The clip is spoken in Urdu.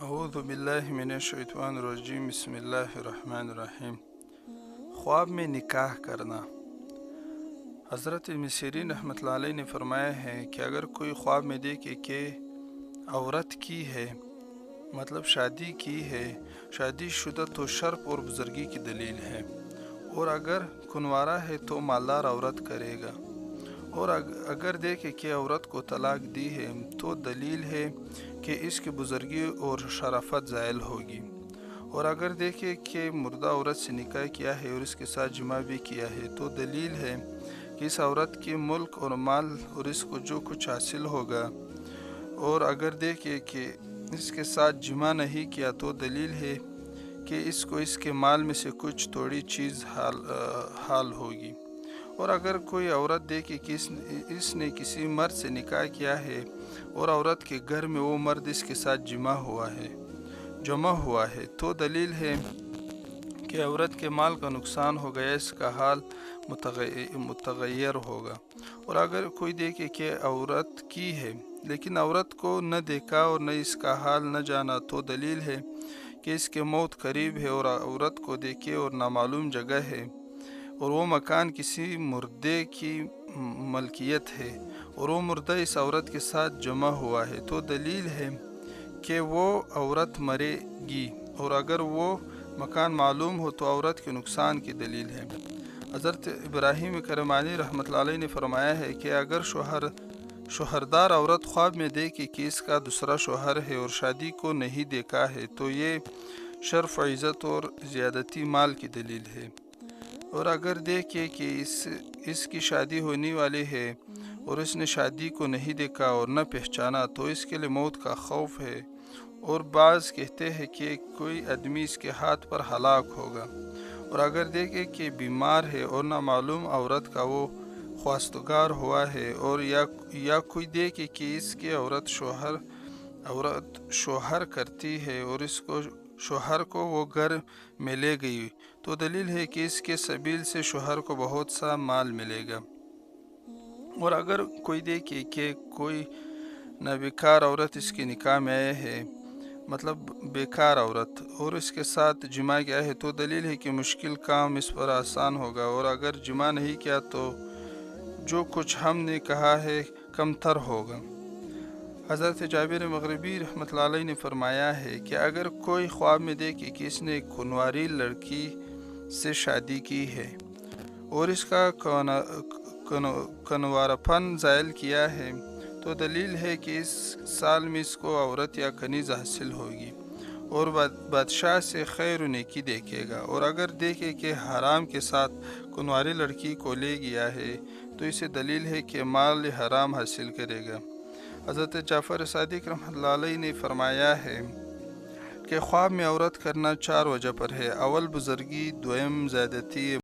اعوذ باللہ من الشیطان الرجیم بسم اللہ الرحمن الرحیم۔ خواب میں نکاح کرنا۔ حضرت ابن سیرین رحمۃ اللہ علیہ نے فرمایا ہے کہ اگر کوئی خواب میں دیکھے کہ عورت کی ہے، مطلب شادی کی ہے، شادی شدہ، تو شرف اور بزرگی کی دلیل ہے، اور اگر کنوارا ہے تو مالدار عورت کرے گا، اور اگر دیکھے کہ عورت کو طلاق دی ہے تو دلیل ہے کہ اس کی بزرگی اور شرافت زائل ہوگی، اور اگر دیکھے کہ مردہ عورت سے نکاح کیا ہے اور اس کے ساتھ جمع بھی کیا ہے تو دلیل ہے کہ اس عورت کے ملک اور مال اور اس کو جو کچھ حاصل ہوگا، اور اگر دیکھے کہ اس کے ساتھ جمع نہیں کیا تو دلیل ہے کہ اس کو اس کے مال میں سے کچھ تھوڑی چیز حال ہوگی، اور اگر کوئی عورت دیکھے کہ اس نے کسی مرد سے نکاح کیا ہے اور عورت کے گھر میں وہ مرد اس کے ساتھ جمع ہوا ہے تو دلیل ہے کہ عورت کے مال کا نقصان ہوگا یا اس کا حال متغیر ہوگا، اور اگر کوئی دیکھے کہ عورت کی ہے لیکن عورت کو نہ دیکھا اور نہ اس کا حال نہ جانا تو دلیل ہے کہ اس کے موت قریب ہے، اور عورت کو دیکھے اور نامعلوم جگہ ہے اور وہ مکان کسی مردے کی ملکیت ہے اور وہ مردہ اس عورت کے ساتھ جمع ہوا ہے تو دلیل ہے کہ وہ عورت مرے گی، اور اگر وہ مکان معلوم ہو تو عورت کے نقصان کی دلیل ہے۔ حضرت ابراہیم کرمانی رحمۃ اللہ علیہ نے فرمایا ہے کہ اگر شوہردار عورت خواب میں دیکھے کہ اس کا دوسرا شوہر ہے اور شادی کو نہیں دیکھا ہے تو یہ شرف، عزت اور زیادتی مال کی دلیل ہے، اور اگر دیکھے کہ اس کی شادی ہونے والی ہے اور اس نے شادی کو نہیں دیکھا اور نہ پہچانا تو اس کے لیے موت کا خوف ہے، اور بعض کہتے ہیں کہ کوئی آدمی اس کے ہاتھ پر ہلاک ہوگا، اور اگر دیکھے کہ بیمار ہے اور نامعلوم عورت کا وہ خواستگار ہوا ہے، اور یا کوئی دیکھے کہ اس کی عورت شوہر کرتی ہے اور اس کو شوہر کو وہ گھر میں لے گئی تو دلیل ہے کہ اس کے سبیل سے شوہر کو بہت سا مال ملے گا، اور اگر کوئی دیکھے کہ کوئی نابیکار عورت اس کے نکاح میں آئے ہے، مطلب بیکار عورت، اور اس کے ساتھ جمع کیا ہے تو دلیل ہے کہ مشکل کام اس پر آسان ہوگا، اور اگر جمع نہیں کیا تو جو کچھ ہم نے کہا ہے کم تر ہوگا۔ حضرت جابر مغربی رحمۃ اللہ علیہ نے فرمایا ہے کہ اگر کوئی خواب میں دیکھے کہ اس نے کنواری لڑکی سے شادی کی ہے اور اس کا کنوارپن زائل کیا ہے تو دلیل ہے کہ اس سال میں اس کو عورت یا کنیز حاصل ہوگی، اور بادشاہ سے خیر و نیکی دیکھے گا، اور اگر دیکھے کہ حرام کے ساتھ کنواری لڑکی کو لے گیا ہے تو اسے دلیل ہے کہ مال حرام حاصل کرے گا۔ حضرت جعفر صادق رحمۃ اللہ علیہ نے فرمایا ہے کہ خواب میں عورت کرنا 4 وجہ پر ہے: اول بزرگی، دوم زیادتی،